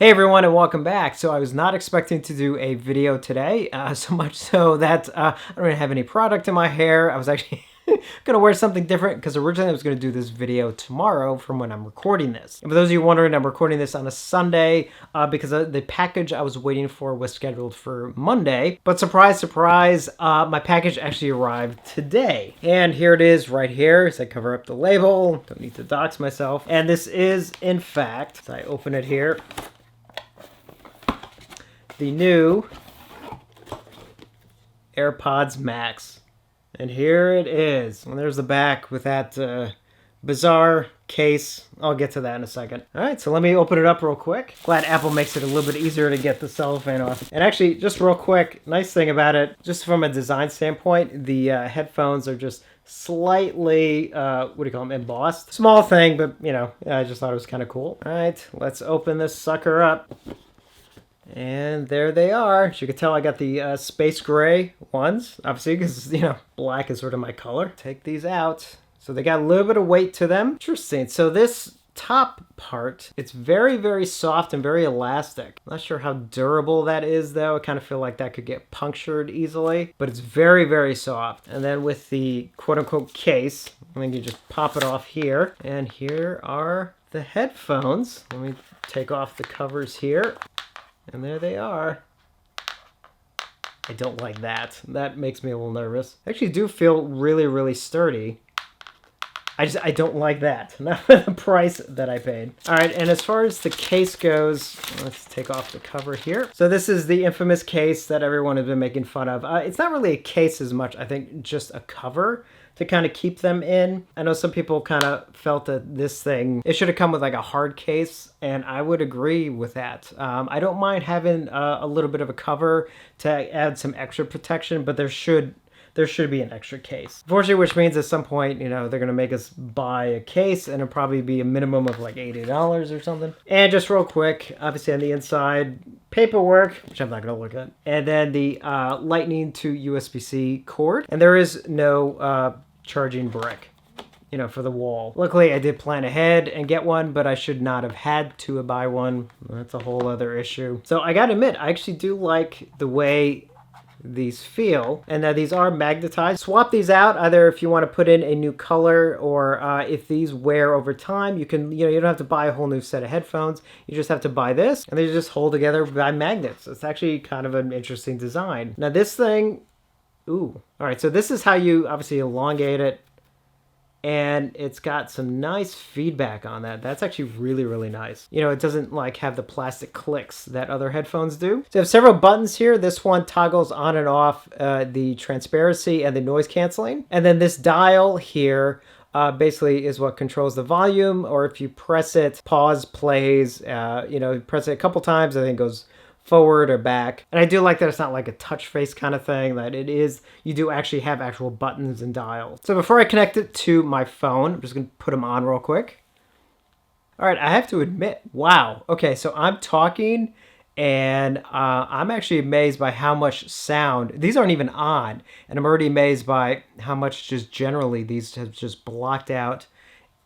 Hey everyone and welcome back. So I was not expecting to do a video today, so much so that I don't even have any product in my hair. I was actually gonna wear something different because originally I was gonna do this video tomorrow from when I'm recording this. And for those of you wondering, I'm recording this on a Sunday because the package I was waiting for was scheduled for Monday. But surprise, surprise, my package actually arrived today. And here it is right here as I cover up the label. Don't need to dox myself. And this is, in fact, as I open it here, the new AirPods Max. And here it is. And there's the back with that bizarre case. I'll get to that in a second. All right, so let me open it up real quick. Glad Apple makes it a little bit easier to get the cellophane off. And actually, just real quick, nice thing about it, just from a design standpoint, the headphones are just slightly, what do you call them, embossed. Small thing, but, you know, I just thought it was kind of cool. All right, let's open this sucker up. And there they are. As you can tell, I got the space gray ones, obviously, because, you know, black is sort of my color. Take these out. So they got a little bit of weight to them. Interesting. So this top part, it's very, very soft and very elastic. Not sure how durable that is, though. I kind of feel like that could get punctured easily, but it's very, very soft. And then with the quote-unquote case, I mean, you just pop it off here. And here are the headphones. Let me take off the covers here. And there they are. I don't like that. That makes me a little nervous. I actually do feel really, really sturdy. I don't like that. Not for the price that I paid. All right, and as far as the case goes, let's take off the cover here. So this is the infamous case that everyone has been making fun of. It's not really a case as much, I think, just a cover to kind of keep them in. I know some people kind of felt that this thing, it should have come with like a hard case, and I would agree with that. I don't mind having a little bit of a cover to add some extra protection, but there should be an extra case. Unfortunately, which means at some point, you know, they're gonna make us buy a case, and it'll probably be a minimum of like $80 or something. And just real quick, obviously on the inside, paperwork, which I'm not gonna look at, and then the Lightning to USB-C cord, and there is no charging brick, you know, for the wall. Luckily, I did plan ahead and get one, but I should not have had to buy one. That's a whole other issue. So I gotta admit, I actually do like the way these feel, and that these are magnetized. Swap these out either if you want to put in a new color, or if these wear over time, you can, you know, you don't have to buy a whole new set of headphones. You just have to buy this, and they just hold together by magnets. It's actually kind of an interesting design. Now this thing, ooh, all right, so this is how you obviously elongate it, and it's got some nice feedback on that. That's actually really, really nice. You know, it doesn't like have the plastic clicks that other headphones do. So I have several buttons here. This one toggles on and off the transparency and the noise canceling. And then this dial here basically is what controls the volume, or if you press it, pause, plays, you know, press it a couple times, I think it goes forward or back. And I do like that it's not like a touch face kind of thing, that it is, you do actually have actual buttons and dials. So before I connect it to my phone, I'm just gonna put them on real quick. All right, I have to admit, wow. Okay, so I'm talking and I'm actually amazed by how much sound, these aren't even on, and I'm already amazed by how much just generally these have just blocked out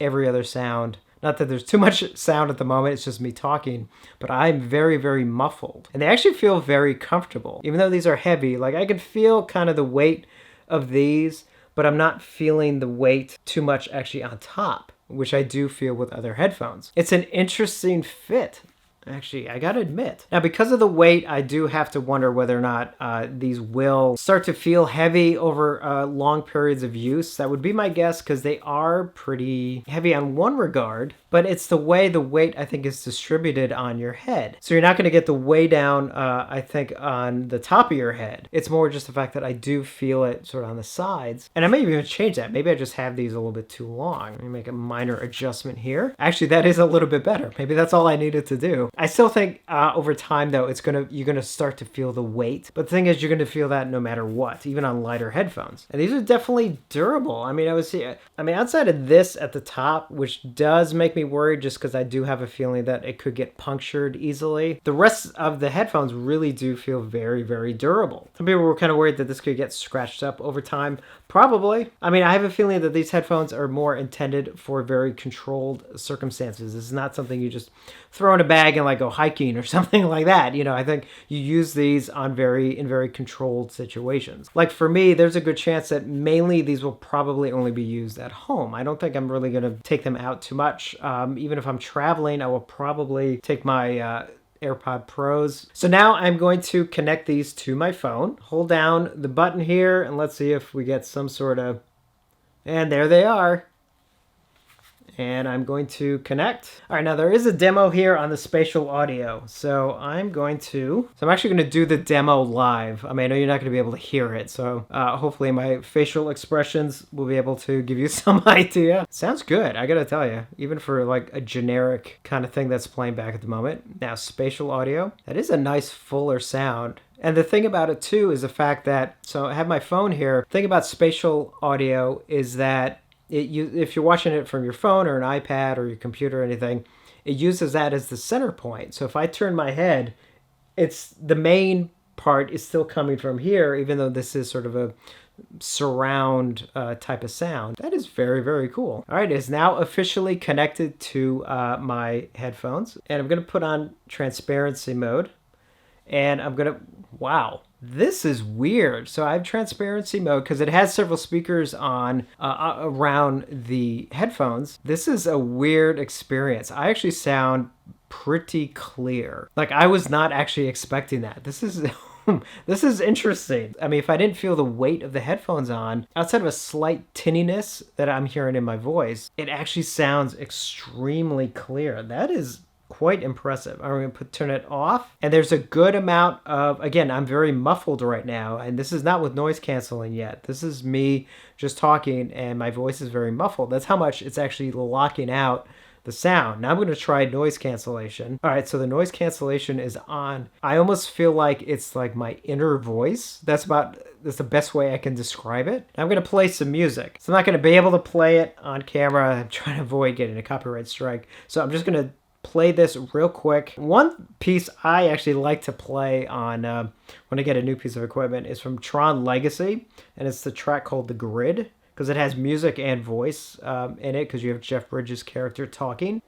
every other sound. Not that there's too much sound at the moment, it's just me talking, but I'm very, very muffled. And they actually feel very comfortable. Even though these are heavy, like I can feel kind of the weight of these, but I'm not feeling the weight too much actually on top, which I do feel with other headphones. It's an interesting fit. Actually, I gotta admit. Now, because of the weight, I do have to wonder whether or not these will start to feel heavy over long periods of use. That would be my guess, because they are pretty heavy on one regard, but it's the way the weight, I think, is distributed on your head. So you're not gonna get the way down, I think, on the top of your head. It's more just the fact that I do feel it sort of on the sides. And I may even change that. Maybe I just have these a little bit too long. Let me make a minor adjustment here. Actually, that is a little bit better. Maybe that's all I needed to do. I still think over time, though, you're gonna start to feel the weight. But the thing is, you're gonna feel that no matter what, even on lighter headphones. And these are definitely durable. I mean, outside of this at the top, which does make me worried just because I do have a feeling that it could get punctured easily, the rest of the headphones really do feel very, very durable. Some people were kind of worried that this could get scratched up over time. Probably. I mean, I have a feeling that these headphones are more intended for very controlled circumstances. This is not something you just throw in a bag and like go hiking or something like that. You know, I think you use these in very controlled situations. Like for me, there's a good chance that mainly these will probably only be used at home. I don't think I'm really going to take them out too much. Even if I'm traveling, I will probably take my AirPod Pros. So now I'm going to connect these to my phone. Hold down the button here and let's see if we get some sort of... And there they are. And I'm going to connect. All right, now there is a demo here on the Spatial Audio. So I'm actually going to do the demo live. I mean, I know you're not going to be able to hear it. So hopefully my facial expressions will be able to give you some idea. Sounds good, I got to tell you. Even for like a generic kind of thing that's playing back at the moment. Now, Spatial Audio. That is a nice fuller sound. And the thing about it too is the fact that, so I have my phone here. The thing about Spatial Audio is that if you're watching it from your phone or an iPad or your computer or anything, it uses that as the center point. So if I turn my head, the main part is still coming from here, even though this is sort of a surround type of sound. That is very, very cool. All right, it's now officially connected to my headphones. And I'm going to put on transparency mode. And I'm going to, wow. This is weird. So I have transparency mode because it has several speakers on around the headphones. This is a weird experience. I actually sound pretty clear. Like I was not actually expecting that. This is this is interesting. I mean, if I didn't feel the weight of the headphones on, outside of a slight tinniness that I'm hearing in my voice, it actually sounds extremely clear. That is quite impressive. I'm going to turn it off. And there's a good amount of, again, I'm very muffled right now. And this is not with noise canceling yet. This is me just talking and my voice is very muffled. That's how much it's actually locking out the sound. Now I'm going to try noise cancellation. All right, so the noise cancellation is on. I almost feel like it's like my inner voice. That's the best way I can describe it. I'm going to play some music. So I'm not going to be able to play it on camera. I'm trying to avoid getting a copyright strike. So I'm just going to play this real quick. One piece I actually like to play on when I get a new piece of equipment is from Tron Legacy, and it's the track called The Grid, because it has music and voice in it, because you have Jeff Bridges' character talking.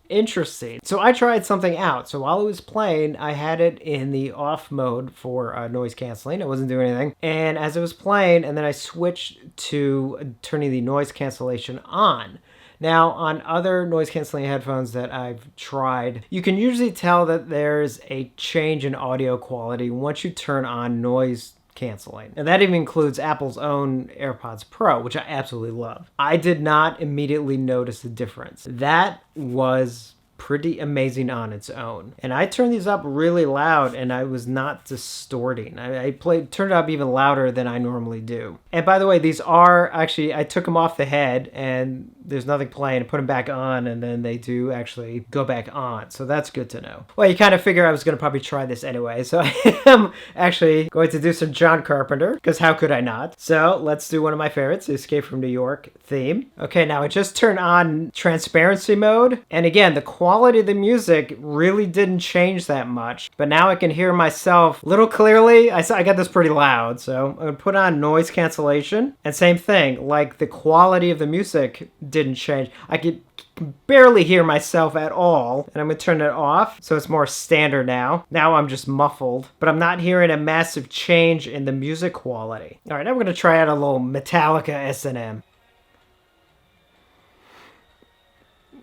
Interesting. So I tried something out. So while it was playing, I had it in the off mode for noise canceling. I wasn't doing anything. And as it was playing, and then I switched to turning the noise cancellation on. Now, on other noise canceling headphones that I've tried, you can usually tell that there's a change in audio quality once you turn on noise canceling. And that even includes Apple's own AirPods Pro, which I absolutely love. I did not immediately notice the difference. That was pretty amazing on its own. And I turned these up really loud and I was not distorting. I turned it up even louder than I normally do. And by the way, these are actually, I took them off the head and there's nothing playing. I put them back on and then they do actually go back on. So that's good to know. Well, you kind of figure I was going to probably try this anyway. So I am actually going to do some John Carpenter, because how could I not? So let's do one of my favorites, the Escape from New York theme. Okay, now I just turned on transparency mode. And again, the quality of the music really didn't change that much. But now I can hear myself a little clearly. I got this pretty loud. So I'm going to put on noise cancellation. And same thing, like the quality of the music didn't change. I could barely hear myself at all. And I'm going to turn it off so it's more standard now. Now I'm just muffled, but I'm not hearing a massive change in the music quality. All right, now we're going to try out a little Metallica S&M.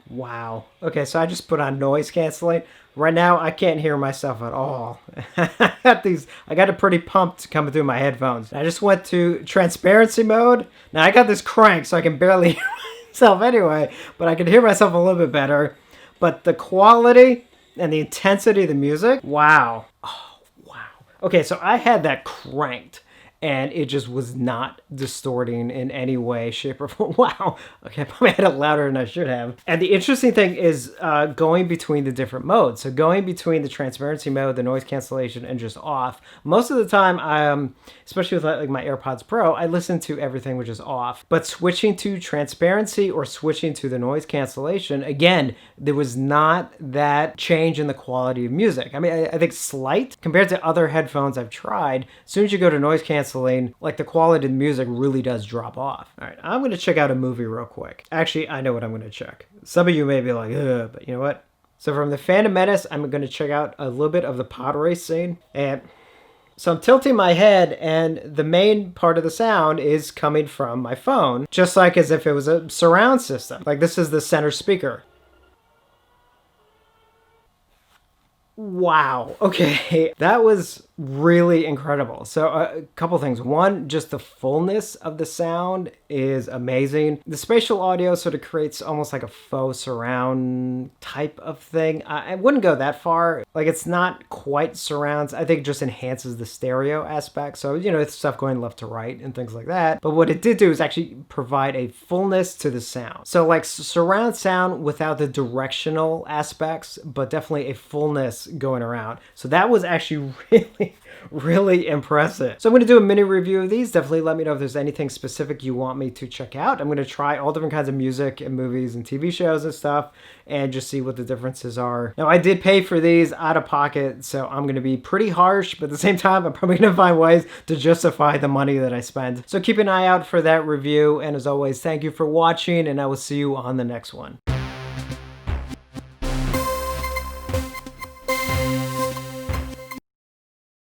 Wow. Okay, so I just put on noise canceling. Right now, I can't hear myself at all. I got it pretty pumped coming through my headphones. I just went to transparency mode. Now I got this cranked so I can barely hear myself anyway, but I can hear myself a little bit better. But the quality and the intensity of the music, wow. Oh, wow. Okay, so I had that cranked. And it just was not distorting in any way, shape, or form. Wow. Okay, I probably had it louder than I should have. And the interesting thing is going between the different modes. So going between the transparency mode, the noise cancellation, and just off. Most of the time, especially with like my AirPods Pro, I listen to everything which is off. But switching to transparency or switching to the noise cancellation, again, there was not that change in the quality of music. I mean, I think slight compared to other headphones I've tried. As soon as you go to noise cancellation, canceling, like the quality of the music really does drop off. All right, I'm going to check out a movie real quick. Actually, I know what I'm going to check. Some of you may be like, ugh, but you know what? So from the Phantom Menace, I'm going to check out a little bit of the pod race scene. And so I'm tilting my head, and the main part of the sound is coming from my phone, just like as if it was a surround system. Like this is the center speaker. Wow. Okay. That was really incredible. So a couple things. One, just the fullness of the sound is amazing. The spatial audio sort of creates almost like a faux surround type of thing. I wouldn't go that far. Like it's not quite surrounds. I think it just enhances the stereo aspect. So, you know, it's stuff going left to right and things like that. But what it did do is actually provide a fullness to the sound. So like surround sound without the directional aspects, but definitely a fullness going around. So that was actually really impressive. So I'm going to do a mini review of these. Definitely let me know if there's anything specific you want me to check out. I'm going to try all different kinds of music and movies and TV shows and stuff and just see what the differences are. Now, I did pay for these out of pocket, so I'm going to be pretty harsh, but at the same time, I'm probably going to find ways to justify the money that I spend. So keep an eye out for that review. And as always, thank you for watching, and I will see you on the next one.